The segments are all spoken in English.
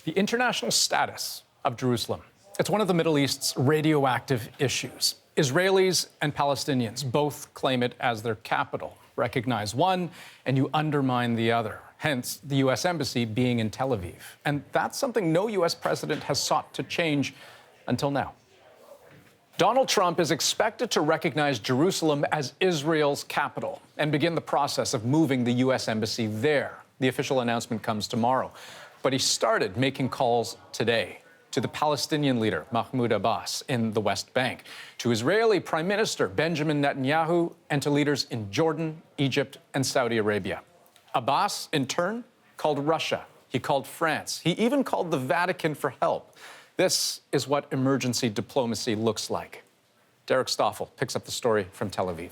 The international status of Jerusalem. It's one of the Middle East's radioactive issues. Israelis and Palestinians both claim it as their capital. Recognize one, and you undermine the other. Hence, the U.S. Embassy being in Tel Aviv. And that's something no U.S. president has sought to change until now. Donald Trump is expected to recognize Jerusalem as Israel's capital and begin the process of moving the U.S. Embassy there. The official announcement comes tomorrow. But he started making calls today to the Palestinian leader, Mahmoud Abbas, in the West Bank, to Israeli Prime Minister Benjamin Netanyahu, and to leaders in Jordan, Egypt, and Saudi Arabia. Abbas, in turn, called Russia. He called France. He even called the Vatican for help. This is what emergency diplomacy looks like. Derek Stoffel picks up the story from Tel Aviv.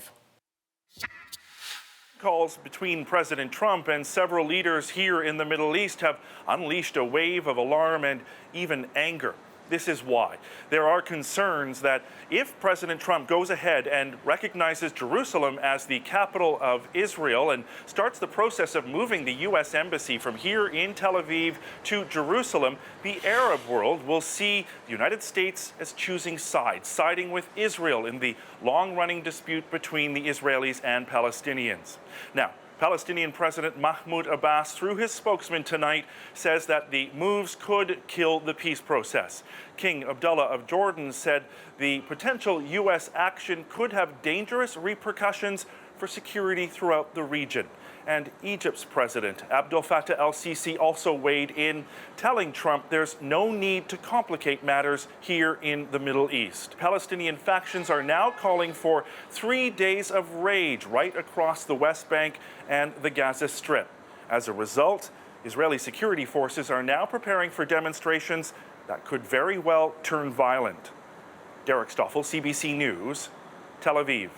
Calls between President Trump and several leaders here in the Middle East have unleashed a wave of alarm and even anger. This is why. There are concerns that if President Trump goes ahead and recognizes Jerusalem as the capital of Israel and starts the process of moving the U.S. Embassy from here in Tel Aviv to Jerusalem, the Arab world will see the United States as choosing sides, siding with Israel in the long-running dispute between the Israelis and Palestinians. Now, Palestinian President Mahmoud Abbas, through his spokesman tonight, says that the moves could kill the peace process. King Abdullah of Jordan said the potential U.S. action could have dangerous repercussions for security throughout the region. And Egypt's president, Abdel Fattah el-Sisi, also weighed in, telling Trump there's no need to complicate matters here in the Middle East. Palestinian factions are now calling for 3 days of rage right across the West Bank and the Gaza Strip. As a result, Israeli security forces are now preparing for demonstrations that could very well turn violent. Derek Stoffel, CBC News, Tel Aviv.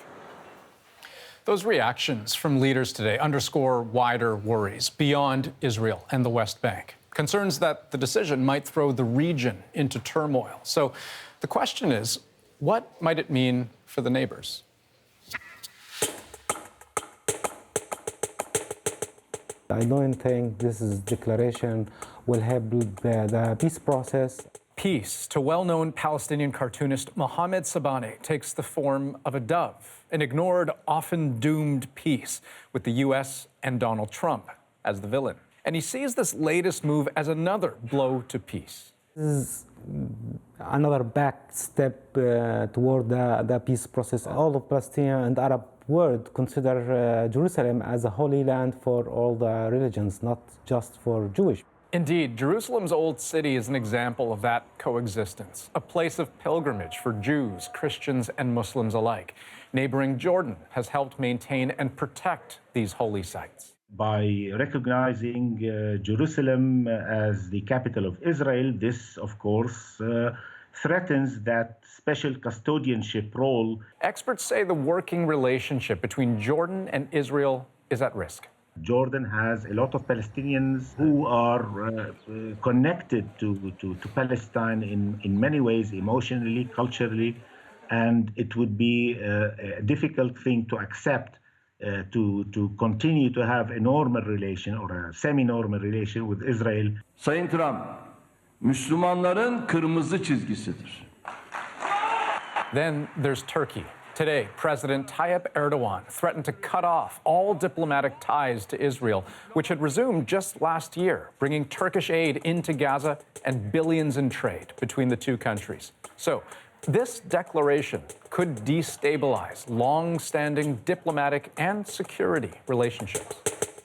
Those reactions from leaders today underscore wider worries beyond Israel and the West Bank. Concerns that the decision might throw the region into turmoil. So the question is, what might it mean for the neighbors? I don't think this declaration will help the peace process. Peace to well-known Palestinian cartoonist Mohammed Sabani takes the form of a dove, an ignored, often doomed peace with the U.S. and Donald Trump as the villain. And he sees this latest move as another blow to peace. This is another back step toward the peace process. All of Palestine and Arab world consider Jerusalem as a holy land for all the religions, not just for Jewish. Indeed, Jerusalem's old city is an example of that coexistence, a place of pilgrimage for Jews, Christians, and Muslims alike. Neighboring Jordan has helped maintain and protect these holy sites. By recognizing Jerusalem as the capital of Israel, this, of course, threatens that special custodianship role. Experts say the working relationship between Jordan and Israel is at risk. Jordan has a lot of Palestinians who are connected to Palestine in many ways, emotionally, culturally, and it would be a difficult thing to accept to continue to have a normal relation or a semi-normal relation with Israel. Sayın Trump, Müslümanların kırmızı çizgisidir. Then there's Turkey. Today, President Tayyip Erdogan threatened to cut off all diplomatic ties to Israel, which had resumed just last year, bringing Turkish aid into Gaza and billions in trade between the two countries. So this declaration could destabilize long-standing diplomatic and security relationships.